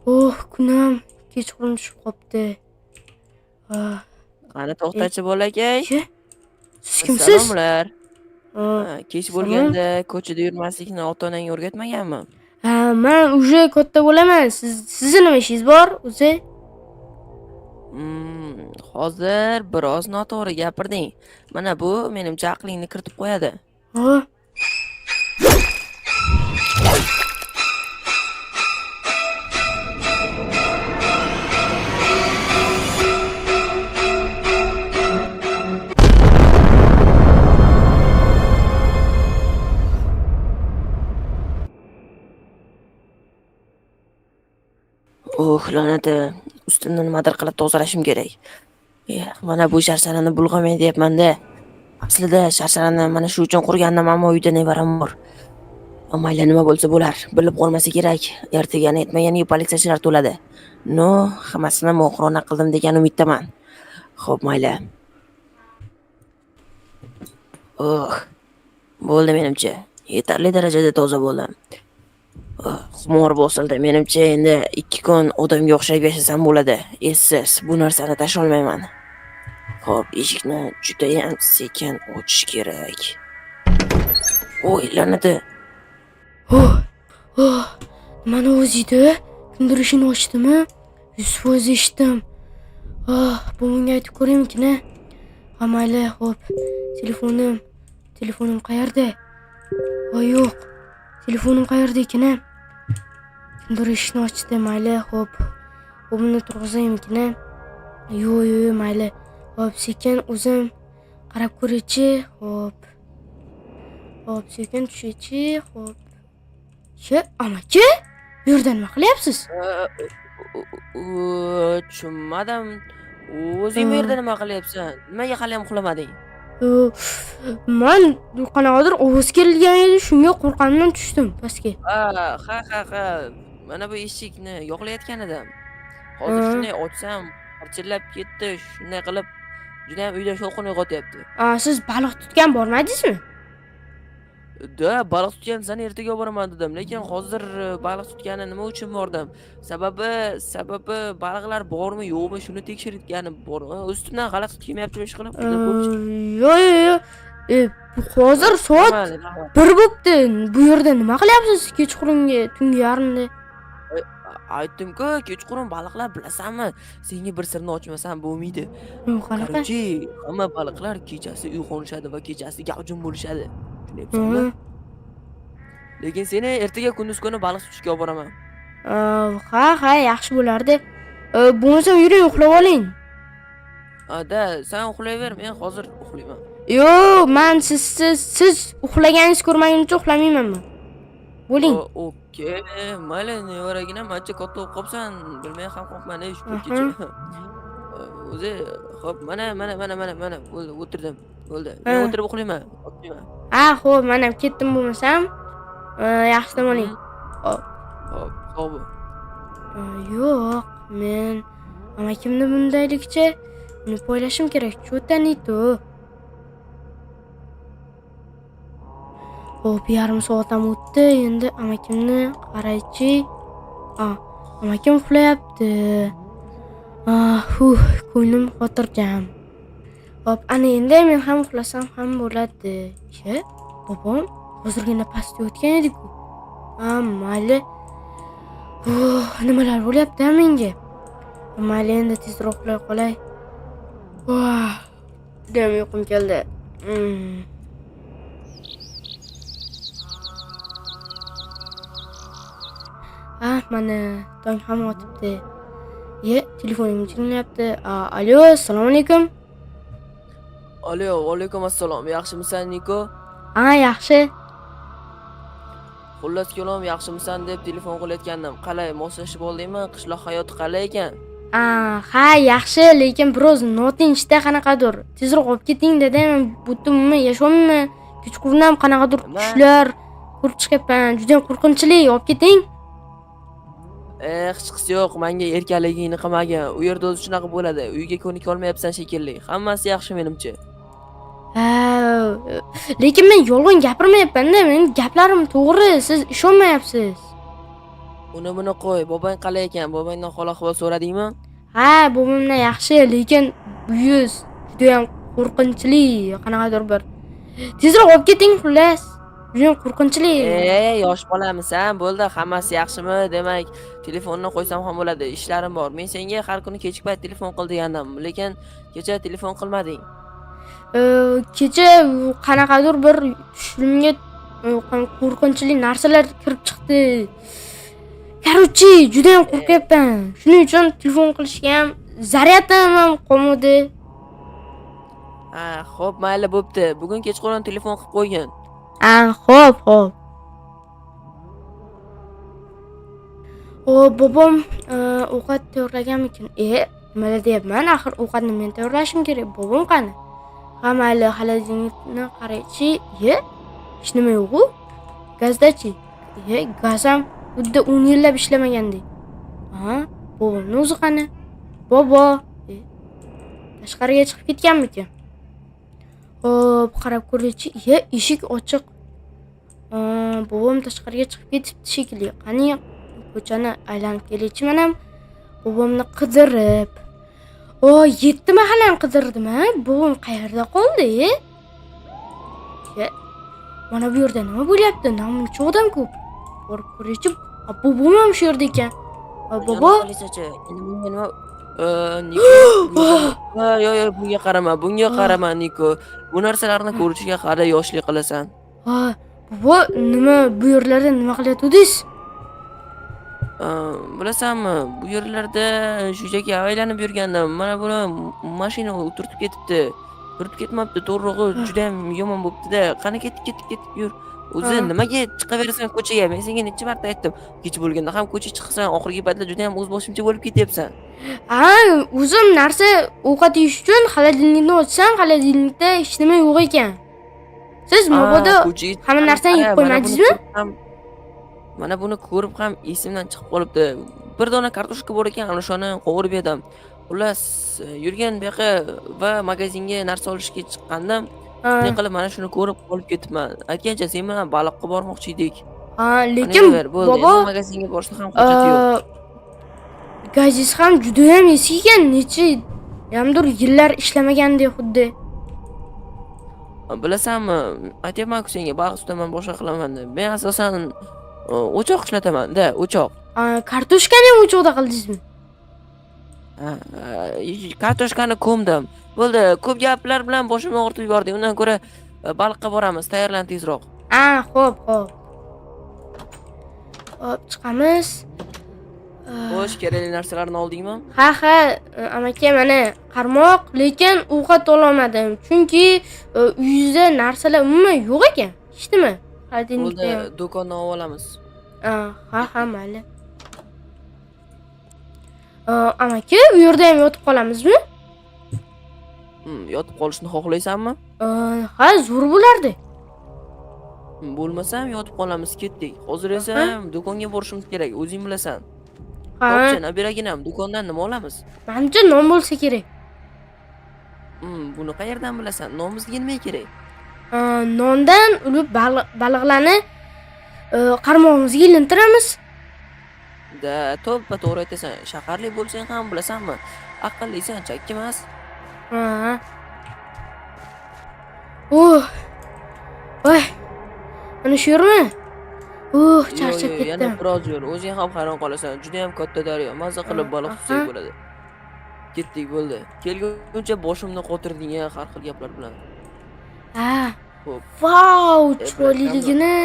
Oh, kunam kechqurun tushib qopti. Qani E, to'xtachi bolakay. Iye, siz kimsiz? Salomlar. Ah, Kech Salom. bo'lganda ko'chada yurmaslikni ota-onang o'rgatmaganmi? Men уже katta bo'laman. Sizni nima ishingiz bor o'zi? Hozir biroz noto'g'ri gapirding. Mana bu menimcha aqlingni kiritib qo'yadi. Ha, La'nati. Ustimni nimadir qilib tozalashim kerak. Mana bu sharsharani bulg'amay deyapman-da. Aslida sharsharani mana shu uchun qurgandim, ammo uyda nevaram bor. Mayli nima bo'lsa bo'lar, bilib qolmasa kerak. Ertagani aytmaganiga politsiyachilar to'ladi. No, hammasini mohirona qildim degan umiddaman. Xo'p, mayli. Bo'ldi menimcha. Yetarli darajada toza bo'ldim. Xumor bosildi. Menimcha endi 2 kun odamga o'xshab yashasam bo'ladi. Essiz, bu narsani tasholmayman. Xo'p, eshikni juda ham sekin ochish kerak. Voy, la'nati. mana o'zida kimdir eshikni ochdimi? 100% eshitdim. Buvimga aytib ko'raymikin-a. Mayli, xo'p. Telefonim qayerda? Yo'q. Telefonim qayerda ekan-a? Kimdir eshikni ochdi, mayli, xo'p. Buvimni turg'izaymikin-a? Yo'q, mayli. Xo'p, sekin o'zim qarab ko'raychi, xo'p. Sekin tushaychi, xo'p. Amaki? Bu yerda nima qilyapsiz? Tushunmadim. O'zing bu yerda nima qilyapsan? Nimaga hali ham uxlamading? Men qanaqadir ovoz kelgan edi, shunga qo'rqqanimdan tushdim pastga. Ha. Mana bu eshikni yoqlayotgan edim. Hozir shunday ochsam, qarchillab ketdi. Shunday qilib, juda ham uyda shovqin uyg'otyapti. Siz baliq tutgan bormadingizmi? Baliq tutgan ertaga olib boraman dedim, lekin hozir baliq tutgani nima uchun bordim? Sababi baliqlar bormi, yo'qmi, shuni tekshirganim bor. Ustimdan g'alati kelmayaptimi ish qilib? Yo'q. Hozir soat 1 bo'pti. Bu yerda nima qilyapsiz kechqurunga, tungi yarimda? Aytdim-ku, kechqurun baliqlar bilasanmi? Senga bir sirni ochmasam bo'lmaydi. Qanaqa? Qarochi, hamma baliqlar kechasi uyg'onishadi va kechasi gavjum bo'lishadi. Tushunayapsanmi? Lekin seni ertaga kunduz kuni baliq tutishga olib boraman. Ha, yaxshi bo'lardi. Bo'lmasam yuring, uxlab oling. Sen uxlayver, men hozir uxlayman. Yo'q, men siz uxlaganingiz ko'rmaguncha uxlamayman men. Bo'ling. Okey, mayli, nevaragina mancha katta bo'lib qolsan, bilmay ham qolman shu paytgacha. O'zi, xo'p, mana, bo'ldi, o'tirdim. Bo'ldi. Men o'tirib uxlayman. Xo'p, men ham ketdim bo'lmasam. Yaxshi dam oling. Xo'p, sog' bo'l. Yo'q, men amakimni bundaylikcha uni poylashim kerak. Cho'ta nito. Xo'p, yarim soat ham o'tdi. Endi amakimni qaraychi. Amakim uxlayapti. Ko'nglim xotirjam. Xo'p, ana endi men ham uxlasam ham bo'ladi. Bobom hozirgina pastga o'tgan edi-ku. Mayli. Nimalar bo'lyapti menga? Mayli, endi tezroq uxlay qolay. Juda ham uyqum keldi. Mana tong ham otibdi. Telefonim jiringlayapti. Alo, assalomu alaykum. Alo, alaykum assalom. Yaxshimisan, Niko? Yaxshi. Xullas kalom, yaxshimisan deb telefon qilayotgandim. Qalay, moslashib oldingmi? Qishloq hayoti qalay ekan? Ha, yaxshi, lekin biroz notinchda qanaqadir. Tezroq olib keting dedim. Butunmi, yashommi? Kechqurun qanaqadir tushlar ko'rib chiqyapman. Juda ham qo'rqinchli. Olib keting. Hech qisi yo'q, menga erkaligingni qilmagan. U yerda o'zi shunaqa bo'ladi. Uyga ko'nika olmayapsan shekilli. Hammasi yaxshi menimcha. Lekin men yolg'on gapirmayapman-da. Mening gaplarim to'g'ri. Siz ishonmayapsiz. Uni buni qo'y. Bobong qalay ekan? Bobongdan hol-ahvol so'radingmi? Ha, buvimdan yaxshi, lekin bu yuz juda ham qo'rqinchli, qanaqadir bir. Tezroq olib keting, xullas. Juda ham qo'rqinchli. Yosh bolamisan? Bo'ldi, hammasi yaxshimi? Demak, telefonni qo'ysam ham bo'ladi. Ishlarim bor. Men senga har kuni kechki payt telefon qil degandim, lekin kecha telefon qilmading. Kecha qanaqadir bir tushimga qo'rqinchli narsalar kirib chiqdi. Короче, juda ham qo'rqyapman. Shuning uchun telefon qilishga ham zaryatim ham qolmadi. Ha, xo'p, mayli bo'pti. Bugun kechqurun telefon qilib qo'ygin. Xo'p. Bobom ovqat tayyorlaganmikin? Nima deyapman? Axir ovqatni men tayyorlashim kerak. Bobom qani? Ha, mayli, xolodilnikni qaraychi. Hech nima yo'q-ku. Gazdachi? Gaz ham xuddi 10 yillab ishlamagandek. Bobomning o'zi qani? Bobo, tashqariga chiqib ketganmikan? Xo'p, qarab ko'raychi. Eshik ochiq. Bobom tashqariga chiqib ketibdi shekilli. Qani, ko'chani aylanib kelaychi men ham bobomni qidirib. Yetti mahallani qidirdim, Bobom qayerda qoldi? Mana bu yerda nima bo'lyapti? Namuncha odam ko'p. Borib ko'raychi. Bobom ham shu yerda ekan. Bobo, endi bunga nima? Niko. Yo'q, bunga qarama, Niko. Bu narsalarni ko'rishga qara yoshlik qilasan. Bobo, nima bu yerlarda nima qilyapsiz? Bilasanmi, bu yerlarda shunchaki aylanib yurgandim. Mana buni mashina o'tirtib ketibdi. Turib ketmabdi, to'g'rirog'i juda ham yomon bo'pti-da. Qani ketib yur. O'zi nimaga chiqaverasan ko'chaga? Men senga necha marta aytdim. Kech bo'lganda ham ko'chaga chiqsan, oxirgi paytda juda ham o'zboshimcha bo'lib ketyapsan. O'zim narsa ovqat yeyish uchun xolodilnikni ochsam, xolodilnikda hech nima yo'q ekan. Siz mabodo hamma narsani yeb qo'ymadingizmi? Mana buni ko'rib ham esimdan chiqib qolibdi. Bir dona kartoshka bor ekan, ana shuni qovurib yedim. Xullas, yurgan bu yoqqa va magazinga narsa olishga chiqqandim. Shunday qilib mana shuni ko'rib qolib ketibman. Aytgancha sen bilan baliqqa bormoqchi edik. Lekin bobo magazinga borishni ham hojati yo'q. Gazingiz ham juda ham eski ekan, necha yamdir yillar ishlamagandek xuddi. Bilasanmi, aytayapman-ku senga, baliq tutaman, boshqa qilaman deb. Men asosan o'choq ishlataman-da, o'choq. Kartoshkani ham o'choqda qildingizmi? Kartoshkani ko'mdim. Bo'ldi, ko'p gaplar bilan boshimni og'ritib yubording. Undan ko'ra baliqqa boramiz, tayyorlan tezroq. Xo'p. Hop, chiqamiz. Xo'sh, kerakli narsalarni oldingmi? Ha, amaki, mana qarmoq, lekin ovqat ololmadim. Chunki uyingizda narsalar umuman yo'q ekan. Hech nima. Bo'ldi, do'kondan olamiz. Ha, mayli. Amaki, u yerda ham yotib qolamizmi? Yotib qolishni xohlaysanmi? Ha, zo'r bo'lardi. Bo'lmasam yotib qolamiz, ketdik. Hozir esa do'konga borishimiz kerak, o'zing bilasan. Ha, nabiraginam, do'kondan nima olamiz? menimcha non bo'lsa kerak. Buni qayerdan bilasan? Non bizga nima kerak? Nondan ulib baliqlarni qarmog'imizga ilintiramiz. To'g'ri aytasan. Shaharli bo'lsang ham bilasanmi? Aqllisan, chakki emas. Voy. Mana shu yermi? Charchab ketdim. Yana biroz yur. O'zing ham hayron qolasan. Juda ham katta daryo. Mazza qilib baliq tutsak bo'ladi. Ketdik, bo'ldi. Kelguncha boshimni qotirding-a har xil gaplar bilan. Xo'p. Vau, chiroyliligini.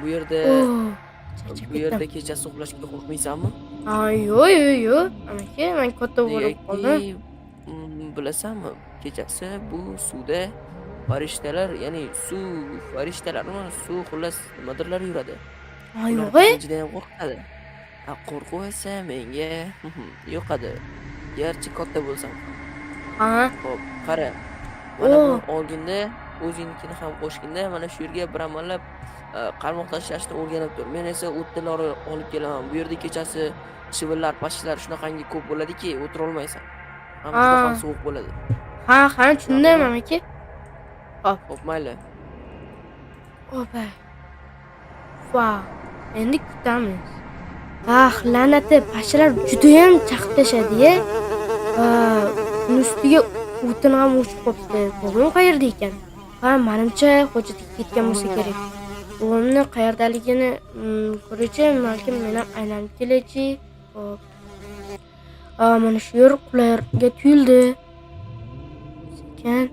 Bu yerda kechasi uxlashga qo'rqmaysanmi? Yo'q. Amaki, men katta bo'lib qoldim. Bilasanmi, kechasi bu suvda farishtalar, ya'ni suv farishtalarmi, suv xullas nimadirlar yuradi. Yo'q. Juda ham qo'rqadi. Qo'rquv esa menga yo'qadi. Garchi katta bo'lsam. Xo'p, qara. Mana bu olginda o'zingnikini ham qo'shginda mana shu yerga bir amallab qarmoq tashlashni o'rganib tur. Men esa o'tlar olib kelaman. Bu yerda kechasi shivillar, pashlar shunaqangi ko'p bo'ladiki, o'tira olmaysan. Ham sovuq bo'ladi. Ha, tushundim amaki. Xo'p, mayli. Vau. Endi kutamiz. La'nati pashshalar judayam chaqib tashlaydi-ya. Uni ustiga o'tin ham o'chib qolibdi. Bobom qayerda ekan? Menimcha hojatga ketgan bo'lsa kerak. Bobomni qayerdaligini ko'raychi, balkim men ham aylanib kelay-chi. Hop. Mana shu yer qulayga tuyuldi. Sekin.